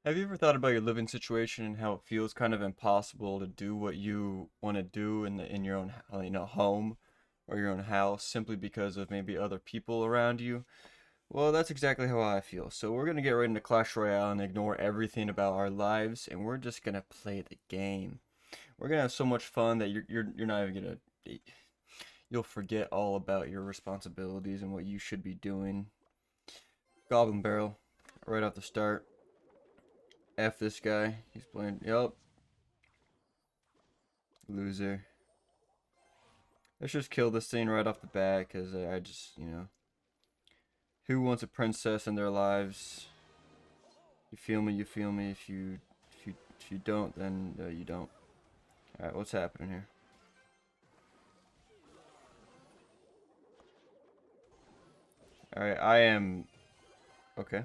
Have you ever thought about your living situation and how it feels kind of impossible to do what you want to do in your own home or your own house simply because of maybe other people around you? Well, that's exactly how I feel. So we're gonna get right into Clash Royale and ignore everything about our lives, and we're just gonna play the game. We're gonna have so much fun that you're not even gonna you'll forget all about your responsibilities and what you should be doing. Goblin Barrel, right off the start. F this guy. He's playing. Yup, loser. Let's just kill this thing right off the bat, because I just, who wants a princess in their lives? You feel me? You feel me? If you don't, then you don't. All right, what's happening here? All right, I am okay.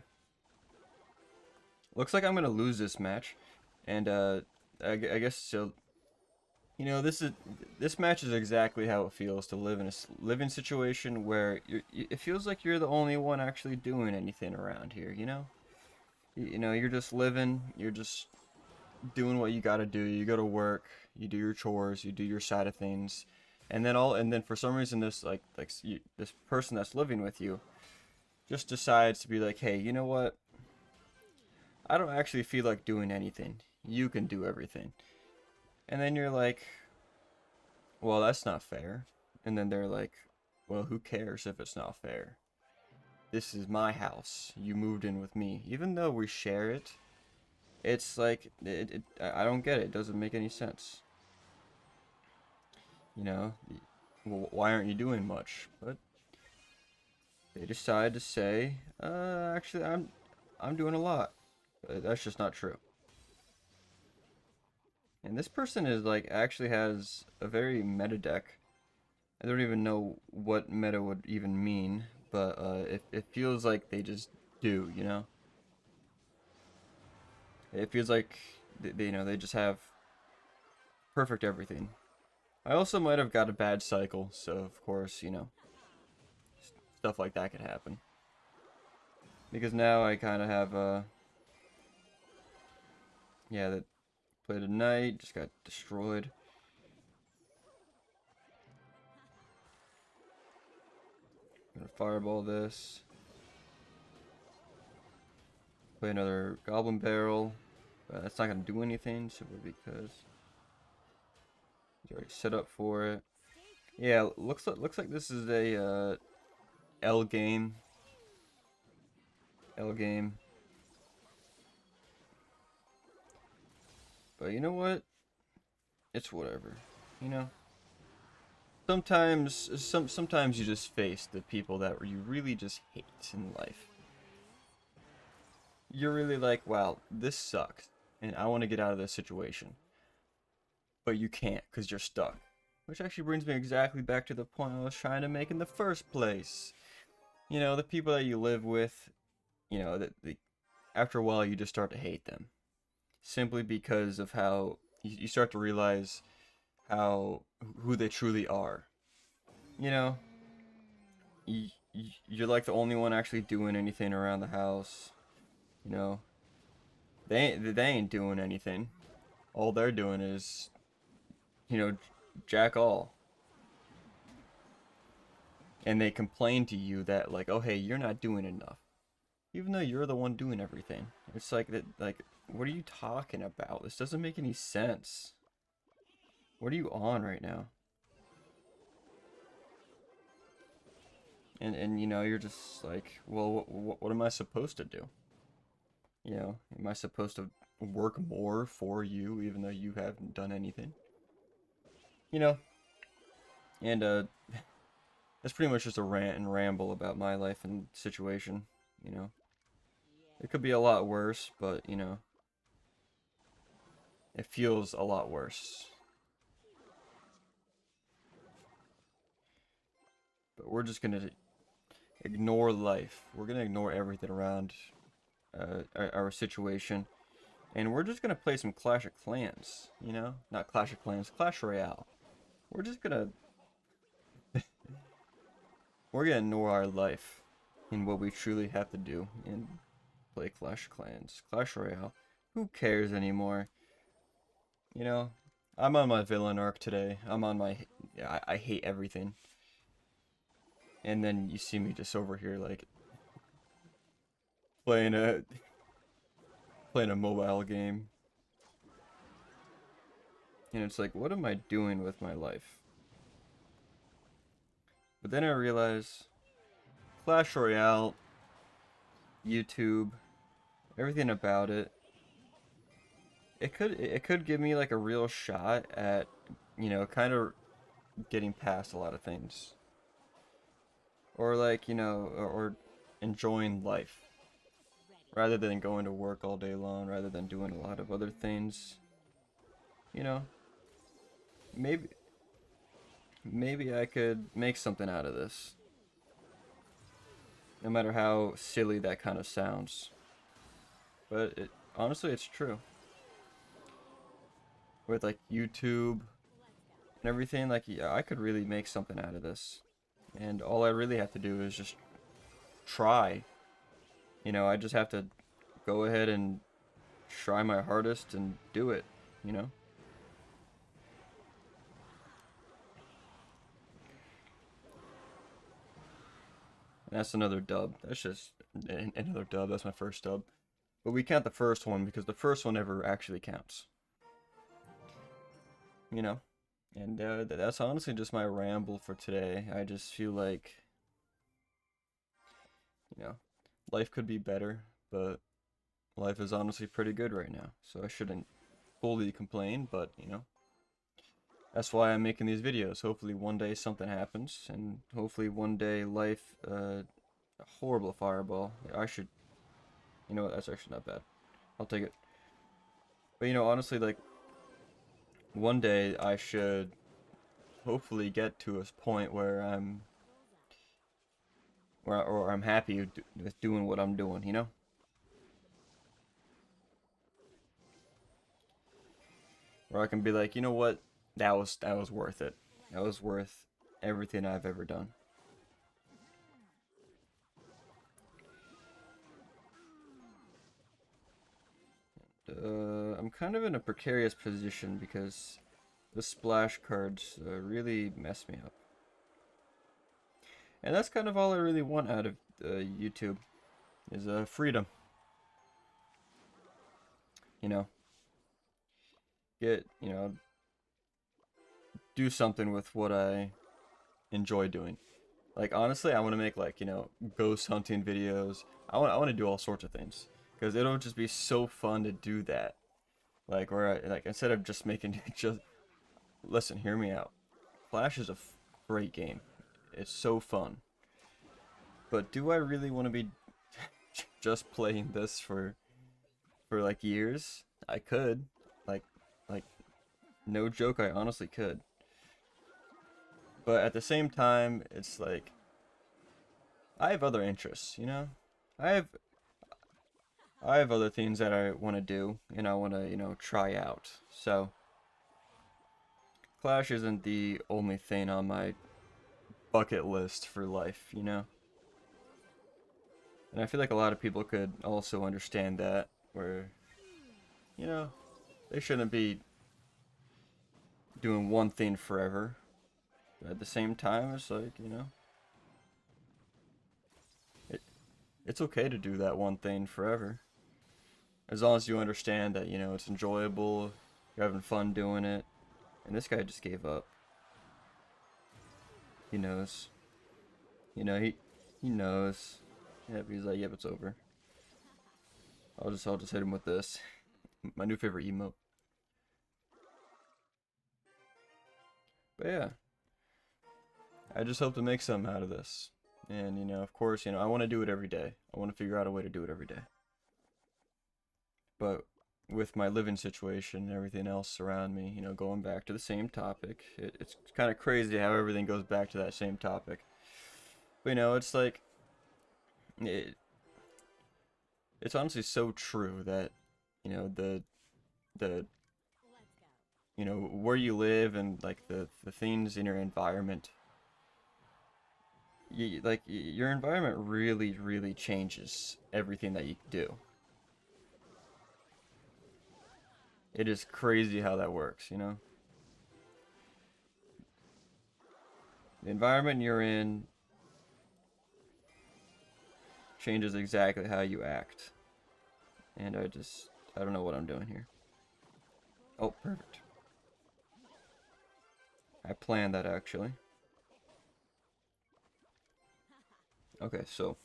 Looks like I'm gonna lose this match, and I guess so. This match is exactly how it feels to live in a living situation where it feels like you're the only one actually doing anything around here. You're just living. You're just doing what you got to do. You go to work, you do your chores, you do your side of things, and then for some reason this person that's living with you just decides to be like, hey, you know what? I don't actually feel like doing anything. You can do everything. And then you're like, well, that's not fair. And then they're like, well, who cares if it's not fair? This is my house. You moved in with me. Even though we share it, it's like I don't get it. It doesn't make any sense. You know, well, why aren't you doing much? But they decide to say, actually, I'm doing a lot. That's just not true. And this person is like actually has a very meta deck. I don't even know what meta would even mean, but it feels like they just do, you know? It feels like they just have perfect everything. I also might have got a bad cycle, so of course, stuff like that could happen. Because now I kind of have yeah, that played a knight, just got destroyed. Gonna fireball this. Play another goblin barrel. That's not gonna do anything simply because he's already set up for it. Yeah, looks like this is a L game. L game. But you know what? It's whatever. You know. Sometimes you just face the people that you really just hate in life. You're really like, wow, this sucks, and I want to get out of this situation, but you can't because you're stuck. Which actually brings me exactly back to the point I was trying to make in the first place. The people that you live with, after a while you just start to hate them simply because of how you start to realize how who they truly are. You know, you're like the only one actually doing anything around the house. You know, they ain't doing anything. All they're doing is, you know, jack all. And they complain to you that like, oh hey, you're not doing enough, even though you're the one doing everything. It's like that. Like, what are you talking about? This doesn't make any sense. What are you on right now? And you're just like, well, what am I supposed to do? Am I supposed to work more for you even though you haven't done anything? You know, and that's pretty much just a rant and ramble about my life and situation. You know, it could be a lot worse, but it feels a lot worse. But we're just gonna ignore life. We're gonna ignore everything around our situation, and we're just gonna play some Clash of Clans. Not Clash of Clans, Clash Royale. We're just gonna we're gonna ignore our life and what we truly have to do and play Clash of Clans, Clash Royale. who cares anymore? You know, I'm on my villain arc today. I'm on my, I hate everything. And then you see me just over here like playing a playing a mobile game. And it's like, what am I doing with my life? But then I realize Clash Royale, YouTube, everything about it, it could give me like a real shot at, kind of getting past a lot of things. Or like, or enjoying life rather than going to work all day long, rather than doing a lot of other things. You know, maybe maybe I could make something out of this. No matter how silly that kind of sounds. But honestly, it's true. With like YouTube and everything, like, yeah, I could really make something out of this. And all I really have to do is just try. I just have to go ahead and try my hardest and do it, you know? And that's another dub. That's just another dub. That's my first dub. But we count the first one because the first one never actually counts. You know? And that's honestly just my ramble for today. I just feel like, you know, life could be better, but life is honestly pretty good right now. So I shouldn't fully complain, but, that's why I'm making these videos. Hopefully one day something happens, and hopefully one day life, a horrible fireball. I should, you know what, that's actually not bad. I'll take it. But, honestly, like, one day I should hopefully get to a point where or I'm happy with doing what I'm doing, Where I can be like, you know what, that was worth it. That was worth everything I've ever done. I'm kind of in a precarious position because the splash cards really mess me up. And that's kind of all I really want out of YouTube is freedom. You know, do something with what I enjoy doing. Like, honestly, I want to make like, ghost hunting videos. I want to do all sorts of things because it'll just be so fun to do that. Like, like, instead of just making just listen, hear me out. Flash is a great game. It's so fun. But do I really want to be just playing this for like years? I could. Like like no joke, I honestly could. But at the same time, it's like I have other interests, I have I have other things that I want to do and I want to, try out. So Clash isn't the only thing on my bucket list for life. And I feel like a lot of people could also understand that, where, you know, they shouldn't be doing one thing forever. But at the same time, it's like, it, it's okay to do that one thing forever. As long as you understand that, it's enjoyable, you're having fun doing it. And this guy just gave up. He knows. He knows. Yep, he's like, yep, it's over. I'll just hit him with this. My new favorite emote. But yeah, I just hope to make something out of this. And, of course, I want to do it every day. I want to figure out a way to do it every day. But with my living situation and everything else around me, going back to the same topic, it's kind of crazy how everything goes back to that same topic. But, it's like, it, it's honestly so true that, the where you live and like the things in your environment, like your environment really changes everything that you do. It is crazy how that works, you know? The environment you're in changes exactly how you act. And I don't know what I'm doing here. Oh, perfect. I planned that actually. Okay, so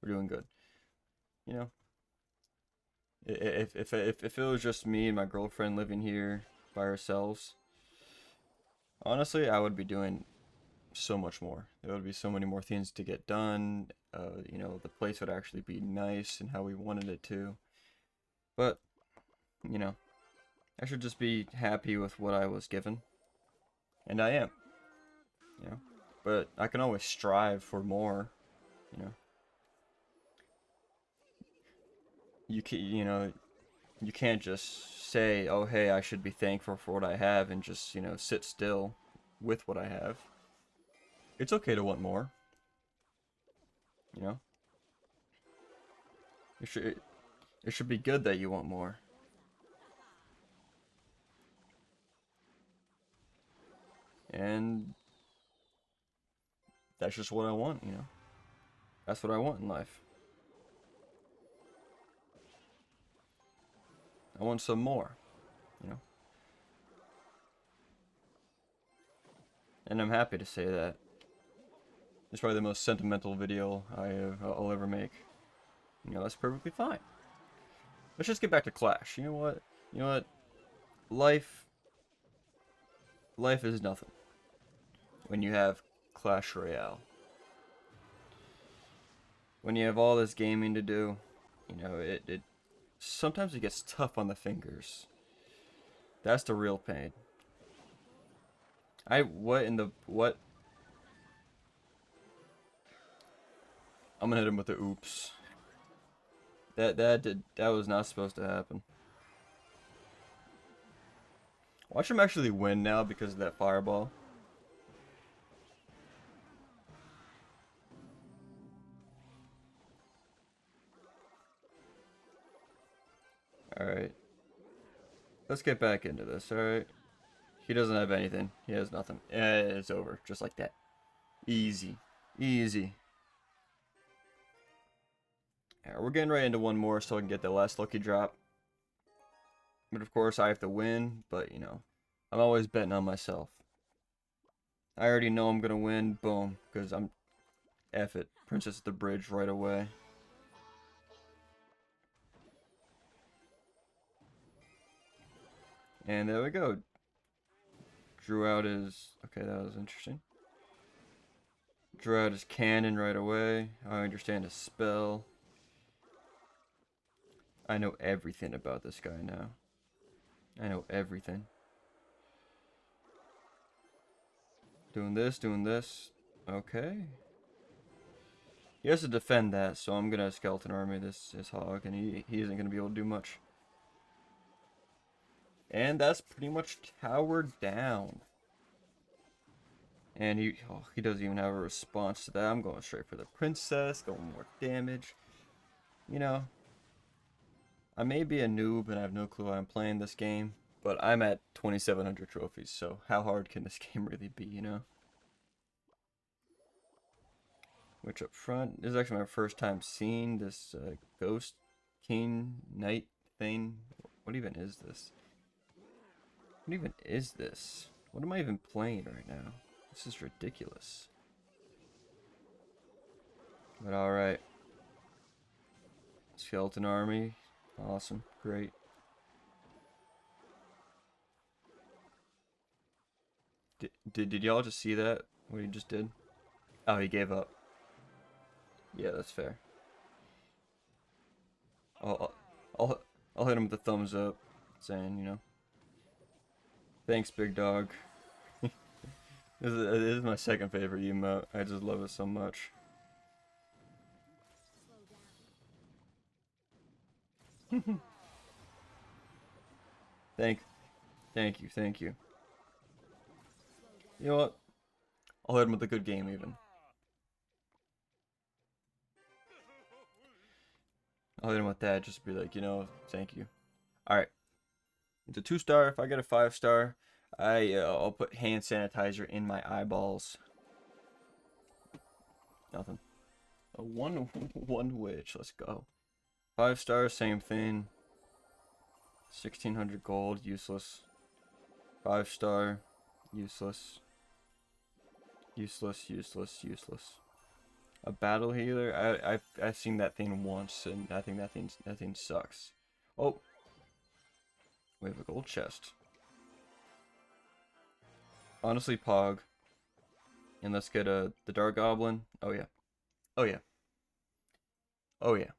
we're doing good. You know, if it was just me and my girlfriend living here by ourselves, honestly, I would be doing so much more. There would be so many more things to get done. You know, the place would actually be nice and how we wanted it to. But, you know, I should just be happy with what I was given. And I am, you know. But I can always strive for more, you know. You know, you can't just say, "Oh, hey, I should be thankful for what I have," and just, you know, sit still with what I have. It's okay to want more, you know. It should be good that you want more. And that's just what I want, you know. That's what I want in life. I want some more, you know. And I'm happy to say that. It's probably the most sentimental video I'll ever make. You know, that's perfectly fine. Let's just get back to Clash. You know what? You know what? Life life is nothing when you have Clash Royale. When you have all this gaming to do, you know, it sometimes it gets tough on the fingers. That's the real pain. What in the what? I'm gonna hit him with the oops. That was not supposed to happen. Watch him actually win now because of that fireball. Alright. Let's get back into this, alright? He doesn't have anything. He has nothing. It's over. Just like that. Easy. Easy. Alright, we're getting right into one more so I can get the last lucky drop. But of course I have to win, but you know, I'm always betting on myself. I already know I'm gonna win, boom, because I'm F it. Princess at the bridge right away. And there we go. Drew out his okay, that was interesting. Drew out his cannon right away. I understand his spell. I know everything about this guy now. I know everything. Doing this, doing this. Okay. He has to defend that, so I'm gonna skeleton army this hog, and he isn't gonna be able to do much. And that's pretty much towered down. And he doesn't even have a response to that. I'm going straight for the princess, going more damage. You know, I may be a noob and I have no clue how I'm playing this game, but I'm at 2,700 trophies, so how hard can this game really be, you know? Which up front, this is actually my first time seeing this Ghost King Knight thing. What even is this? What even is this? What am I even playing right now? This is ridiculous. But alright. Skeleton army. Awesome. Great. Did y'all just see that? What he just did? Oh, he gave up. Yeah, that's fair. I'll, I'll, I'll hit him with the thumbs up, saying, you know, thanks, big dog. This is my second favorite emote. I just love it so much. Thank, thank you. You know what? I'll hit him with a good game even. I'll hit him with that, just be like, you know, thank you. Alright. It's a 2-star. If I get a 5-star, I'll put hand sanitizer in my eyeballs. Nothing. A one witch. Let's go. 5-star, same thing. 1600 gold, useless. 5-star, useless. Useless, useless, useless. A battle healer. I've seen that thing once, and I think that thing sucks. Oh, we have a gold chest. Honestly, Pog. And let's get the Dark Goblin. Oh yeah. Oh yeah. Oh yeah.